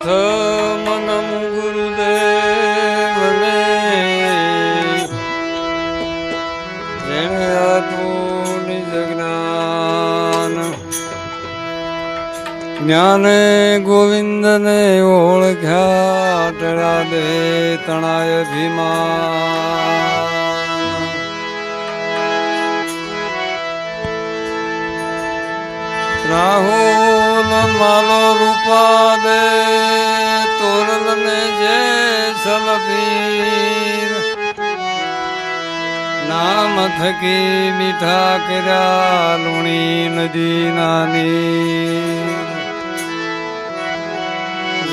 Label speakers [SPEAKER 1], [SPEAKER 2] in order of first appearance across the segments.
[SPEAKER 1] મનમ ગુરુદેવને જેણે આપ્યું નિજ જ્ઞાન જ્ઞાને ગોવિંદને ઓળખ્યા ટેળા દે તણાય ભીમા રાહુલ માલો રૂપા દે તોરલ ને જે સલભીર નામ થકી મીઠા કર્યા લુણી નદી નાની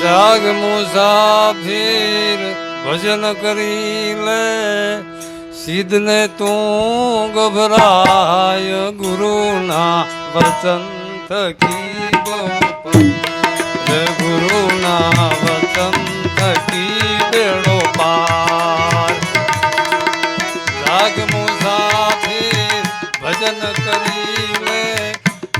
[SPEAKER 1] જાગ મુસાફિર ભજન કરી લે સિદ્ધને તું ગભરાય ગુરુના વચન થકી ગુરુના વચન થકી બેડો પાર રાગ મુસાફિર ભજન કરી લે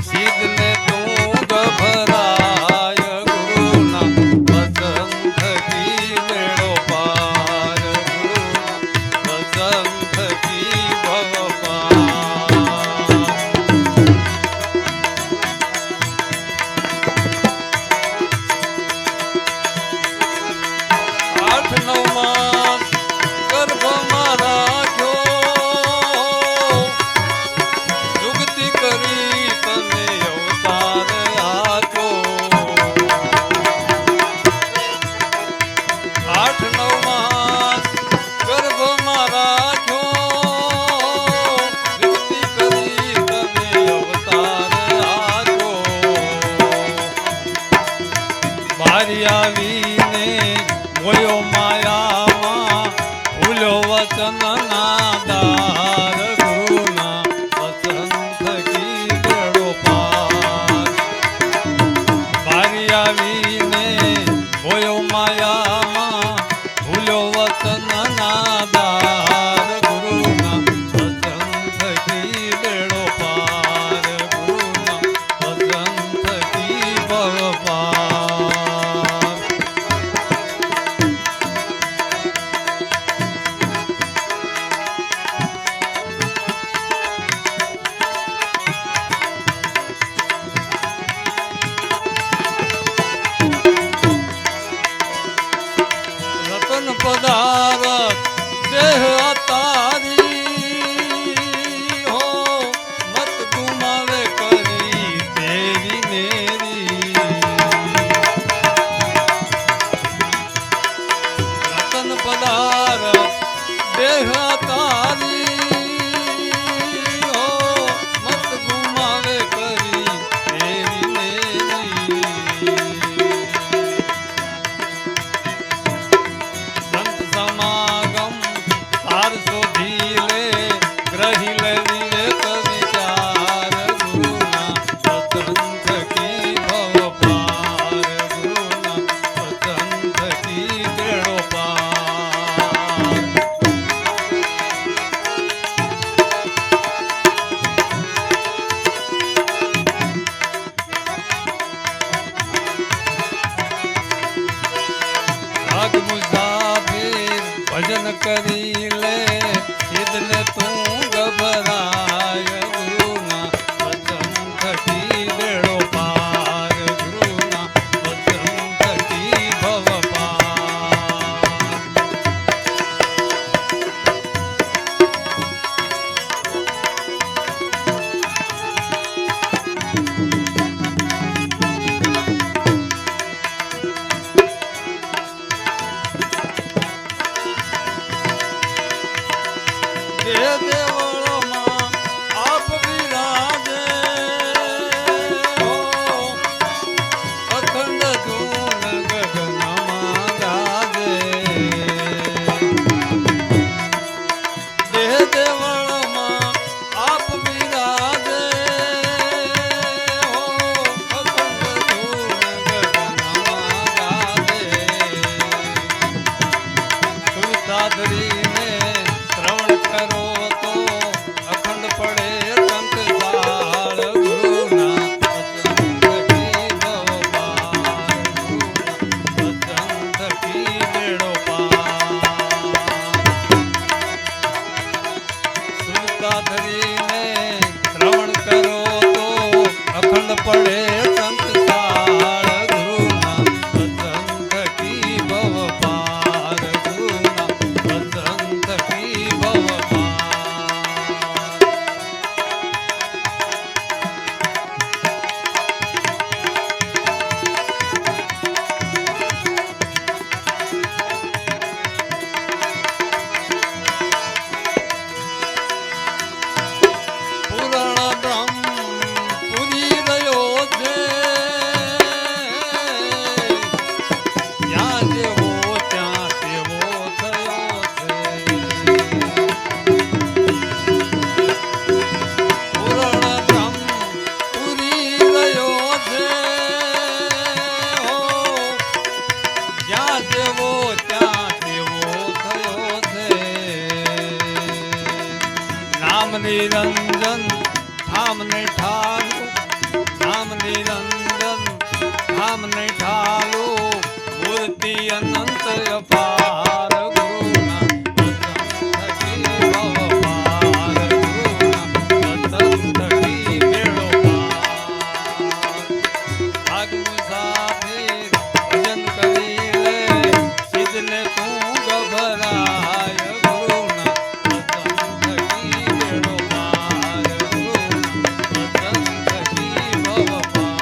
[SPEAKER 1] સિદ્ધને તું ગભરાય ગુરુના વચન થકી બેડો પાર ગુરુના વચન થકી ભવ આવીને મોયો માયામાં ભૂલ્યો વચન નાદાર ગુરુના વચન થકી બેડો પાર બારી આવીને મોયો માયામાં ભૂલ્યો વચન નાદાર ગુરુના વચન થકી બેડો પાર ગુરુના વચન થકી ભવ પાર પદારત દેહ તારી હો મત ગુમાવે કરી તેરી મેરી રતન પદારત દેહ તારી હો મત ગુમાવે કરી તેરી મેરી સમાગમ તાર શોધી લે ગ્રહી લે વિવેક વિચાર ગુરુના વચન થકી ભવ પાર ગુરુના વચન થકી બેડો પાર રાગ મુસાફિર ભજન કરી લે સિદ્ધને તું ગભરાય ગુરુના વચન થકી બેડો પાર ગુરુના વચન થકી ભવ પાર દેવળમાં જ્યાં જેવો ત્યાં તેવો થયો છે. નામ નિરંજન ઠામ ને ઠાલું, નામ નિરંજન ઠામ ને ઠાલું, મૂર્તિ અનંત અપાર ગુરુના વચન થકી ભવ પાર, ગુરુના વચન થકી બેડો પાર. ભાગ મુસાફિર ભજન કરી લે, સિદ્ધને તું ગભરાય, ગુરુના વચન થકી બેડો પાર, ગુરુના વચન થકી ભવ પાર.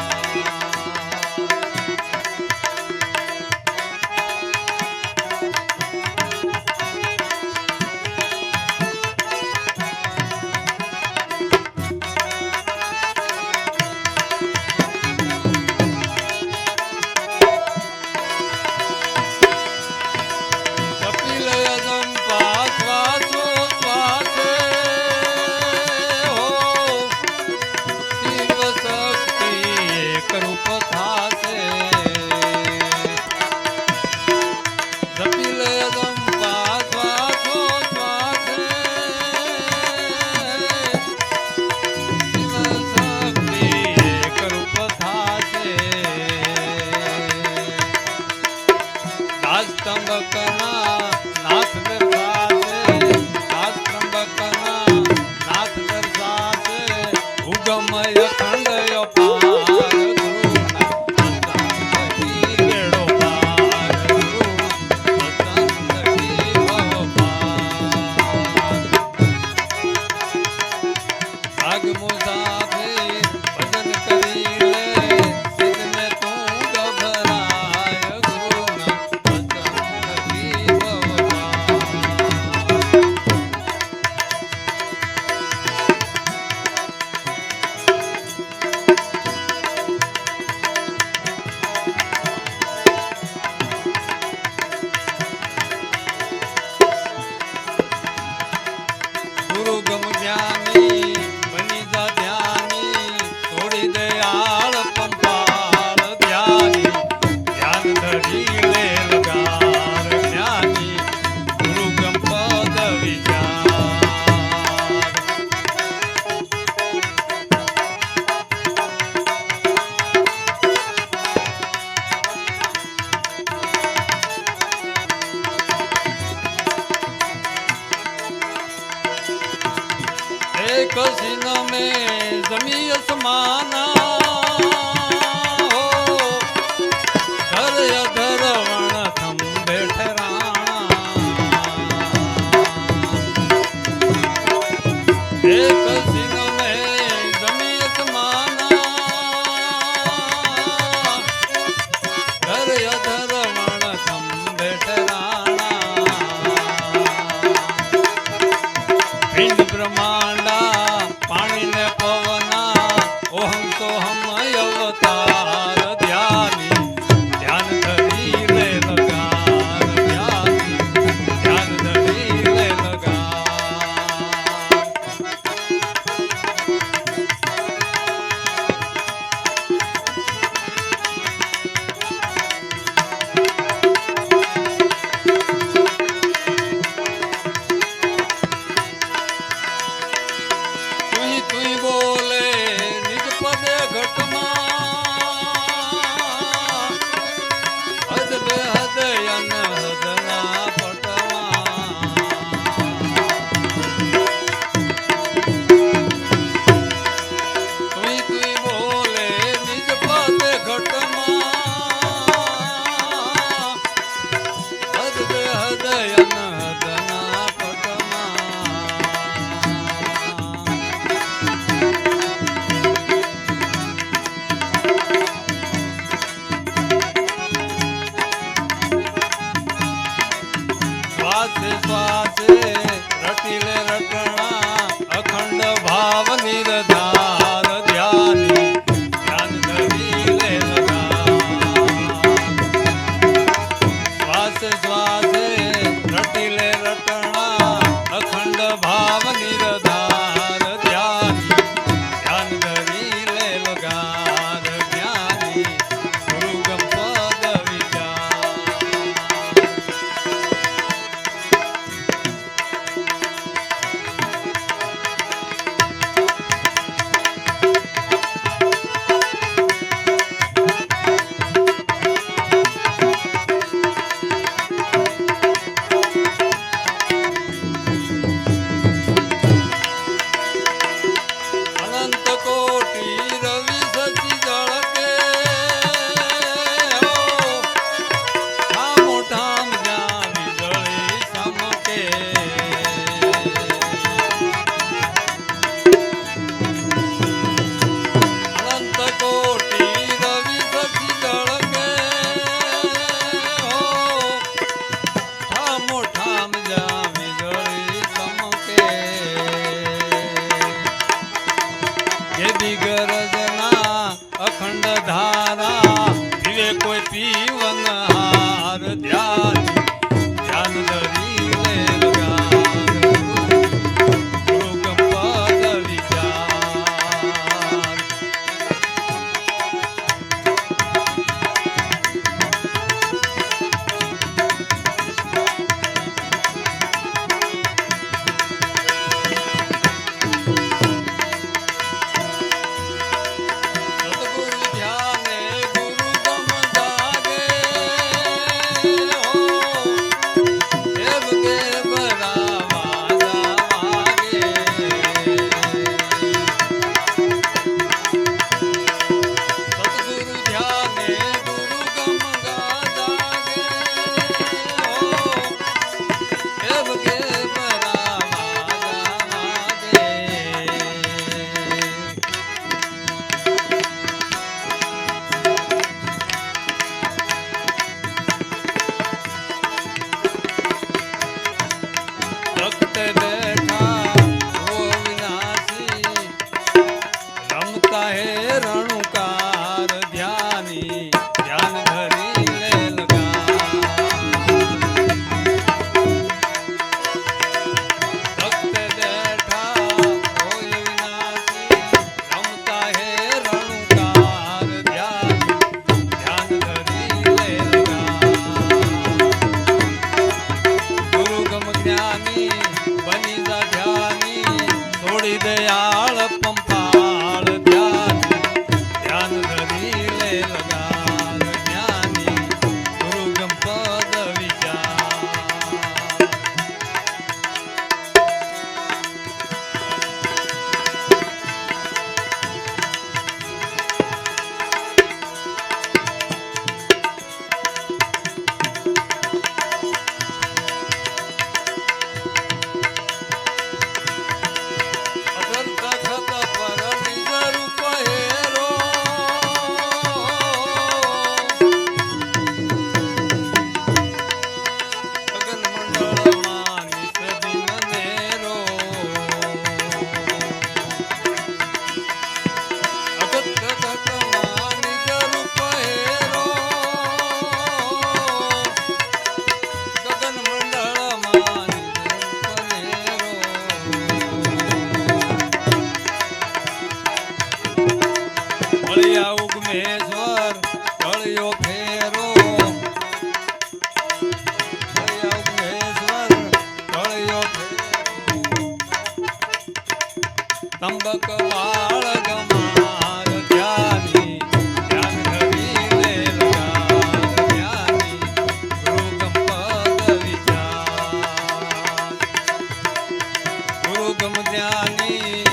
[SPEAKER 1] કપિલ અજંપા શ્વાસો શ્વાસે, હો શિવ શક્તિ એક રૂપ થાશે. કપિલ અજંપા શ્વાસો શ્વાસે, શિવ શક્તિ એક રૂપ થાશે. દાસતંબકના નાથ દર્શાશે, દાસતંબકના નાથ દર્શાશે, ઉગમ અખંડ અપાર, ગુરુના વચન થકી બેડો પાર, ગુરુના વચન થકી ભવ પાર. ભાગ મુસાફિર ભજન કરી લે, સિદ્ધને તું ગભરાય, ગુરુના વચન થકી ભવ પાર. ગુરુ ગમ જ્ઞાની બની જા ધ્યાની, છોડી દે આળ પંપાળ ધ્યાની, ધ્યાન ધરી લે લગાર જ્ઞાની, ગુરુ ગમ પદ વિચાર. एक सिन में जमी असमाना, हो धर अधर वण थंबे ठहराना. एक सिन में जमी असमाना, धर अधर वण थंबे ठहराना. પિંડ બ્રહ્માંડા પાણી ને પવના, ઓહમ તો રાજાની